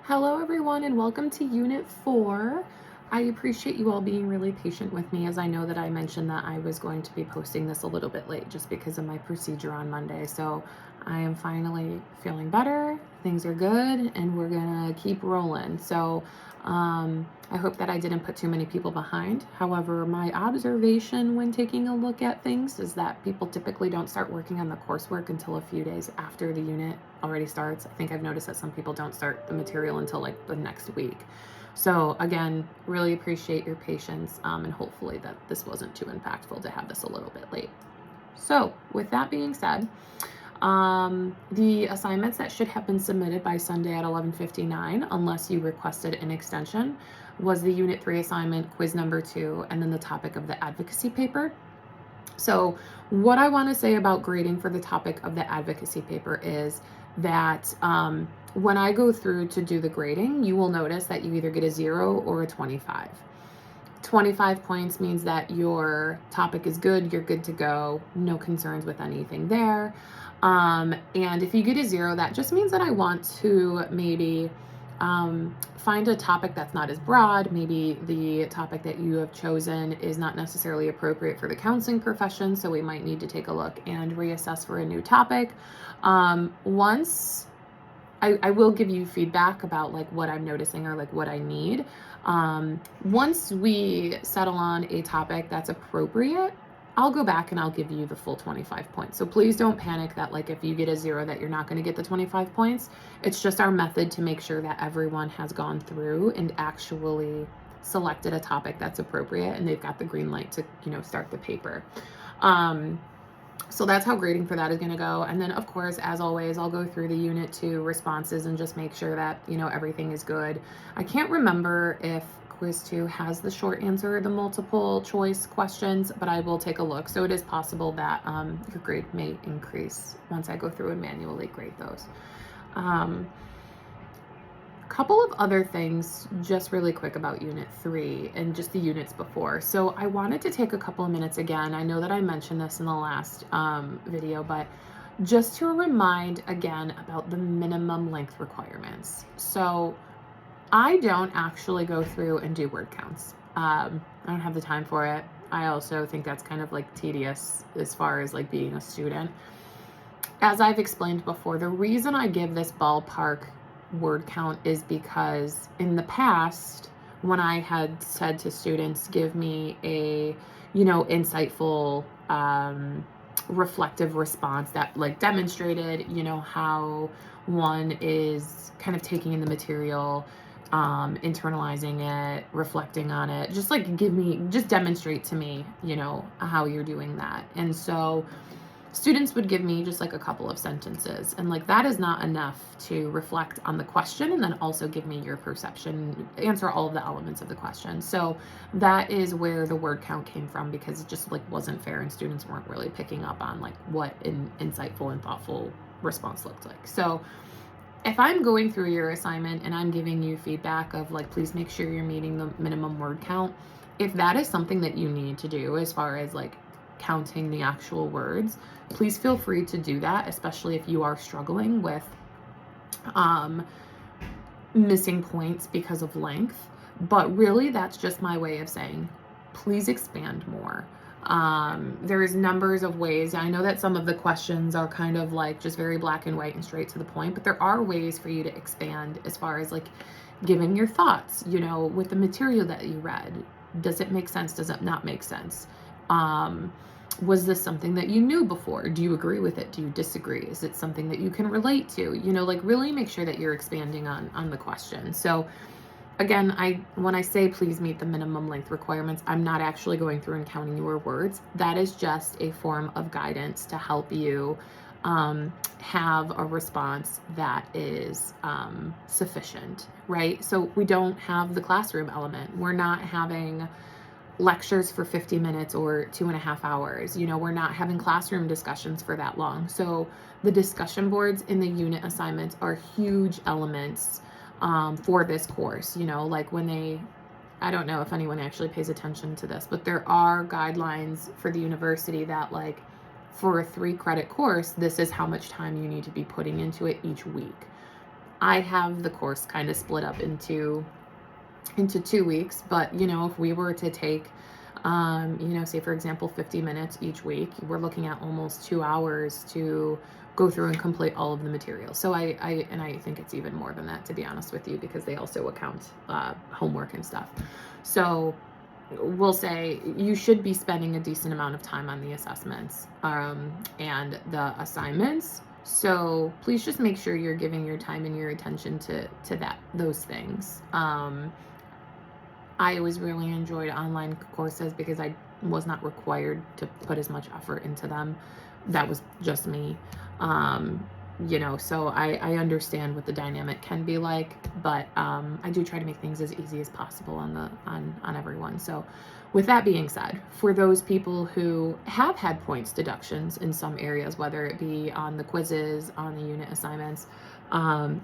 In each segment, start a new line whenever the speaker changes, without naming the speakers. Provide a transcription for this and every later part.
Hello everyone and welcome to Unit 4. I appreciate you all being really patient with me, as I know that I mentioned that I was going to be posting this a little bit late just because of my procedure on Monday. So I am finally feeling better, things are good, and we're gonna keep rolling. I hope that I didn't put too many people behind. However, my observation when taking a look at things is that people typically don't start working on the coursework until a few days after the unit already starts. I think I've noticed that some people don't start the material until like the next week. So again, really appreciate your patience, and hopefully that this wasn't too impactful to have this a little bit late. So with that being said, the assignments that should have been submitted by Sunday at 11:59, unless you requested an extension, was the Unit 3 assignment, quiz number 2, and then the topic of the advocacy paper. So what I want to say about grading for the topic of the advocacy paper is that when I go through to do the grading, you will notice that you either get a 0 or a 25. 25 points means that your topic is good, you're good to go, no concerns with anything there. And if you get a 0, that just means that I want to maybe find a topic that's not as broad. Maybe the topic that you have chosen is not necessarily appropriate for the counseling profession, so we might need to take a look and reassess for a new topic. Once I will give you feedback about like what I'm noticing or like what I need. Once we settle on a topic that's appropriate, I'll go back and I'll give you the full 25 points. So please don't panic that like if you get a 0 that you're not going to get the 25 points. It's just our method to make sure that everyone has gone through and actually selected a topic that's appropriate and they've got the green light to, start the paper. So that's how grading for that is going to go. And then, of course, as always, I'll go through the Unit 2 responses and just make sure that, everything is good. I can't remember if Quiz 2 has the short answer or the multiple choice questions, but I will take a look. So it is possible that your grade may increase once I go through and manually grade those. Couple of other things just really quick about Unit 3 and just the units before. So I wanted to take a couple of minutes again. I know that I mentioned this in the last video, but just to remind again about the minimum length requirements. So I don't actually go through and do word counts. I don't have the time for it. I also think that's kind of like tedious as far as like being a student. As I've explained before, the reason I give this ballpark word count is because in the past, when I had said to students, give me a, insightful, reflective response that like demonstrated, how one is kind of taking in the material, internalizing it, reflecting on it, just demonstrate to me, how you're doing that. And so students would give me just like a couple of sentences, and like that is not enough to reflect on the question and then also give me your perception, answer all of the elements of the question. So that is where the word count came from, because it just like wasn't fair and students weren't really picking up on like what an insightful and thoughtful response looked like. So if I'm going through your assignment and I'm giving you feedback of like, please make sure you're meeting the minimum word count, if that is something that you need to do as far as like counting the actual words, please feel free to do that, especially if you are struggling with missing points because of length. But really, that's just my way of saying, please expand more. There's numbers of ways. I know that some of the questions are kind of like just very black and white and straight to the point, but there are ways for you to expand as far as like giving your thoughts, with the material that you read. Does it make sense? Does it not make sense? Was this something that you knew before? Do you agree with it? Do you disagree? Is it something that you can relate to? Like really make sure that you're expanding on the question. So again, when I say please meet the minimum length requirements, I'm not actually going through and counting your words. That is just a form of guidance to help you have a response that is sufficient, right? So we don't have the classroom element. We're not having lectures for 50 minutes or 2.5 hours. We're not having classroom discussions for that long. So the discussion boards in the unit assignments are huge elements for this course. Like I don't know if anyone actually pays attention to this, but there are guidelines for the university that like for a 3-credit course, this is how much time you need to be putting into it each week. I have the course kind of split up into 2 weeks, but if we were to take say for example 50 minutes each week, we're looking at almost 2 hours to go through and complete all of the material. So I think it's even more than that, to be honest with you, because they also account homework and stuff. So we'll say you should be spending a decent amount of time on the assessments and the assignments. So please just make sure you're giving your time and your attention to those things. I always really enjoyed online courses because I was not required to put as much effort into them. That was just me. So I understand what the dynamic can be like, but I do try to make things as easy as possible on everyone. So with that being said, for those people who have had points deductions in some areas, whether it be on the quizzes, on the unit assignments,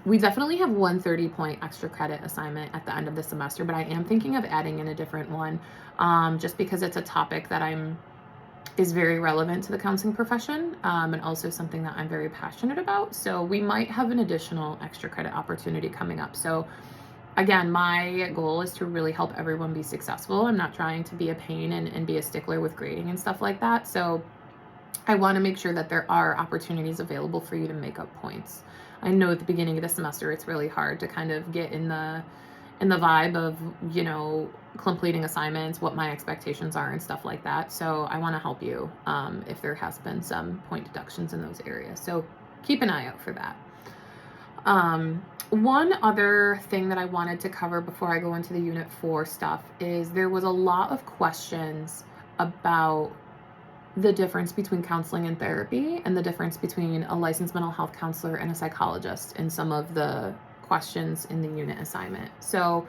we definitely have one 30-point extra credit assignment at the end of the semester, but I am thinking of adding in a different one, just because it's a topic that is very relevant to the counseling profession, and also something that I'm very passionate about. So we might have an additional extra credit opportunity coming up. So again, my goal is to really help everyone be successful. I'm not trying to be a pain and be a stickler with grading and stuff like that. So I want to make sure that there are opportunities available for you to make up points. I know at the beginning of the semester, it's really hard to kind of get in the vibe of, completing assignments, what my expectations are and stuff like that. So I want to help you if there has been some point deductions in those areas. So keep an eye out for that. One other thing that I wanted to cover before I go into the Unit 4 stuff is there was a lot of questions about the difference between counseling and therapy and the difference between a licensed mental health counselor and a psychologist in some of the questions in the unit assignment. So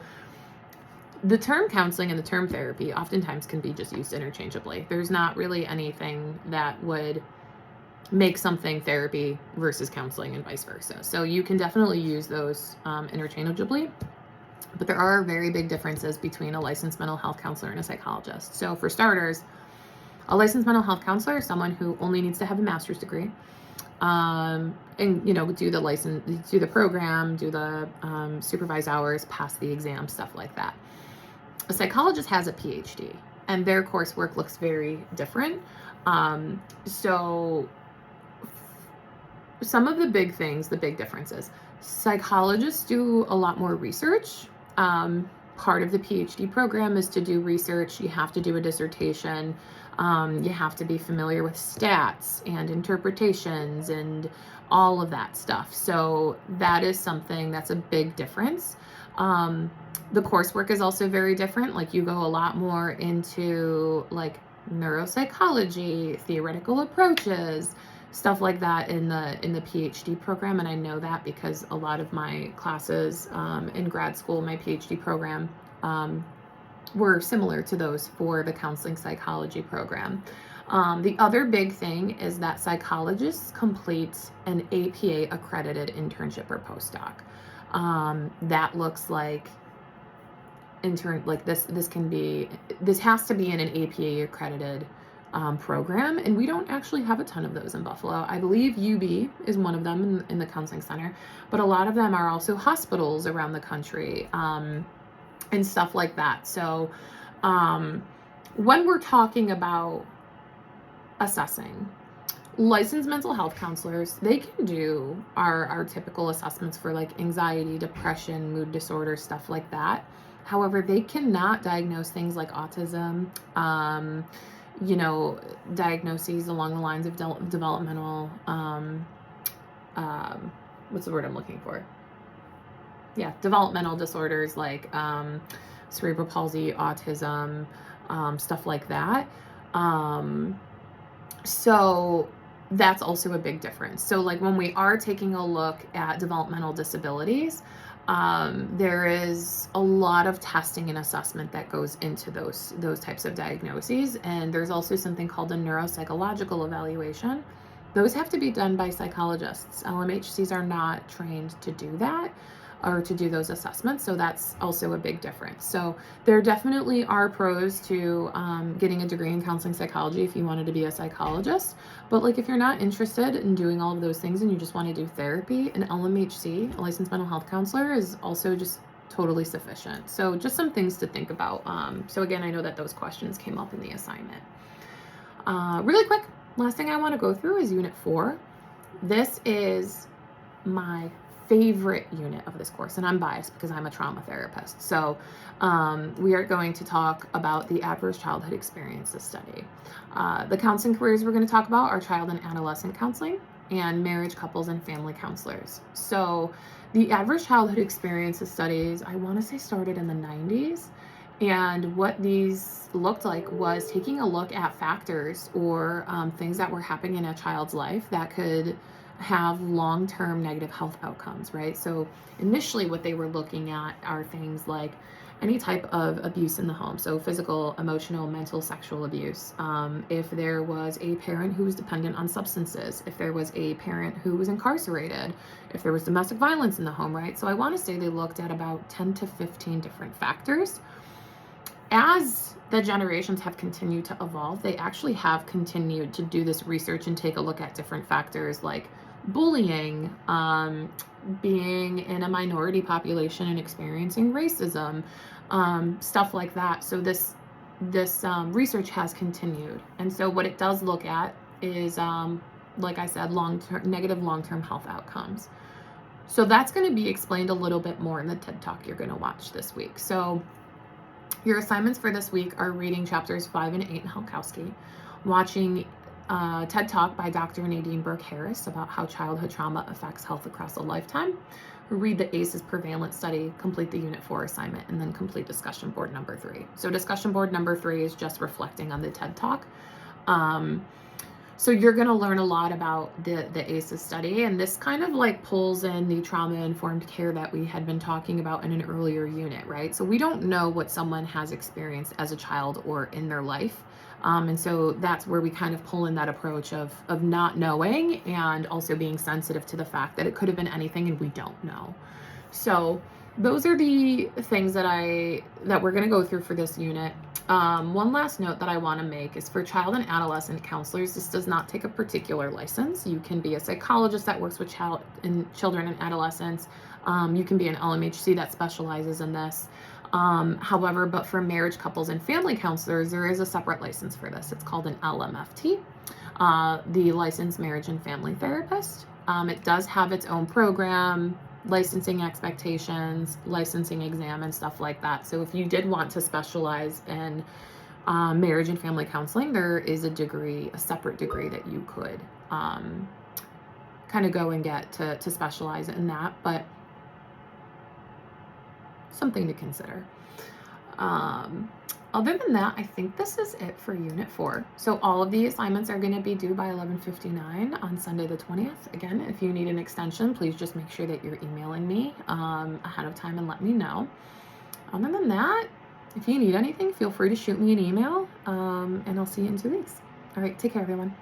the term counseling and the term therapy oftentimes can be just used interchangeably. There's not really anything that would make something therapy versus counseling and vice versa. So you can definitely use those interchangeably, but there are very big differences between a licensed mental health counselor and a psychologist. So for starters, a licensed mental health counselor is someone who only needs to have a master's degree, and do the program, do the supervised hours, pass the exam, stuff like that. A psychologist has a PhD, and their coursework looks very different. So some of the big differences, psychologists do a lot more research. Part of the PhD program is to do research. You have to do a dissertation. You have to be familiar with stats and interpretations and all of that stuff. So that is something that's a big difference. The coursework is also very different. Like you go a lot more into like neuropsychology, theoretical approaches, stuff like that in the PhD program. And I know that because a lot of my classes in grad school, my PhD program, were similar to those for the counseling psychology program. The other big thing is that psychologists complete an APA accredited internship or postdoc. That looks like this has to be in an APA accredited program, and we don't actually have a ton of those in Buffalo. I believe UB is one of them in the counseling center, but a lot of them are also hospitals around the country and stuff like that. So when we're talking about assessing, licensed mental health counselors, they can do our typical assessments for like anxiety, depression, mood disorder, stuff like that. However, they cannot diagnose things like autism, diagnoses along the lines of developmental, what's the word I'm looking for? Yeah, developmental disorders like cerebral palsy, autism, stuff like that. So that's also a big difference. So like when we are taking a look at developmental disabilities, there is a lot of testing and assessment that goes into those types of diagnoses. And there's also something called a neuropsychological evaluation. Those have to be done by psychologists. LMHCs are not trained to do that. or to do those assessments. So that's also a big difference. So there definitely are pros to getting a degree in counseling psychology if you wanted to be a psychologist. But like if you're not interested in doing all of those things and you just want to do therapy, an LMHC, a licensed mental health counselor, is also just totally sufficient. So just some things to think about. So again, I know that those questions came up in the assignment. Really quick, last thing I want to go through is Unit 4. This is my favorite unit of this course, and I'm biased because I'm a trauma therapist. So we are going to talk about the Adverse Childhood Experiences Study. The counseling careers we're going to talk about are child and adolescent counseling and marriage, couples, and family counselors. So the Adverse Childhood Experiences Studies, I want to say, started in the 90s. And what these looked like was taking a look at factors or things that were happening in a child's life that could have long-term negative health outcomes, right? So initially what they were looking at are things like any type of abuse in the home. So physical, emotional, mental, sexual abuse. If there was a parent who was dependent on substances, if there was a parent who was incarcerated, if there was domestic violence in the home, right? So I want to say they looked at about 10 to 15 different factors. As the generations have continued to evolve, they actually have continued to do this research and take a look at different factors like bullying, being in a minority population and experiencing racism, stuff like that. So this research has continued, and so what it does look at is, like I said, negative long-term health outcomes. So that's going to be explained a little bit more in the TED Talk you're going to watch this week. So your assignments for this week are reading chapters 5 and 8 in Halkowski, watching TED Talk by Dr. Nadine Burke Harris about how childhood trauma affects health across a lifetime, read the ACEs prevalence study, complete the Unit 4 assignment, and then complete discussion board number 3. So discussion board number 3 is just reflecting on the TED Talk. So you're going to learn a lot about the ACEs study, and this kind of like pulls in the trauma-informed care that we had been talking about in an earlier unit, right? So we don't know what someone has experienced as a child or in their life. And so that's where we kind of pull in that approach of not knowing and also being sensitive to the fact that it could have been anything and we don't know. So those are the things that we're going to go through for this unit. One last note that I want to make is for child and adolescent counselors, this does not take a particular license. You can be a psychologist that works with children and adolescents. You can be an LMHC that specializes in this. However, but for marriage, couples, and family counselors, there is a separate license for this. It's called an LMFT, the Licensed Marriage and Family Therapist. It does have its own program, licensing expectations, licensing exam, and stuff like that. So if you did want to specialize in marriage and family counseling, there is a separate degree that you could kind of go and get to specialize in that, but something to consider. Other than that, I think this is it for Unit 4. So all of the assignments are going to be due by 11:59 on Sunday the 20th. Again, if you need an extension, please just make sure that you're emailing me ahead of time and let me know. Other than that, if you need anything, feel free to shoot me an email, and I'll see you in 2 weeks. All right, take care, everyone.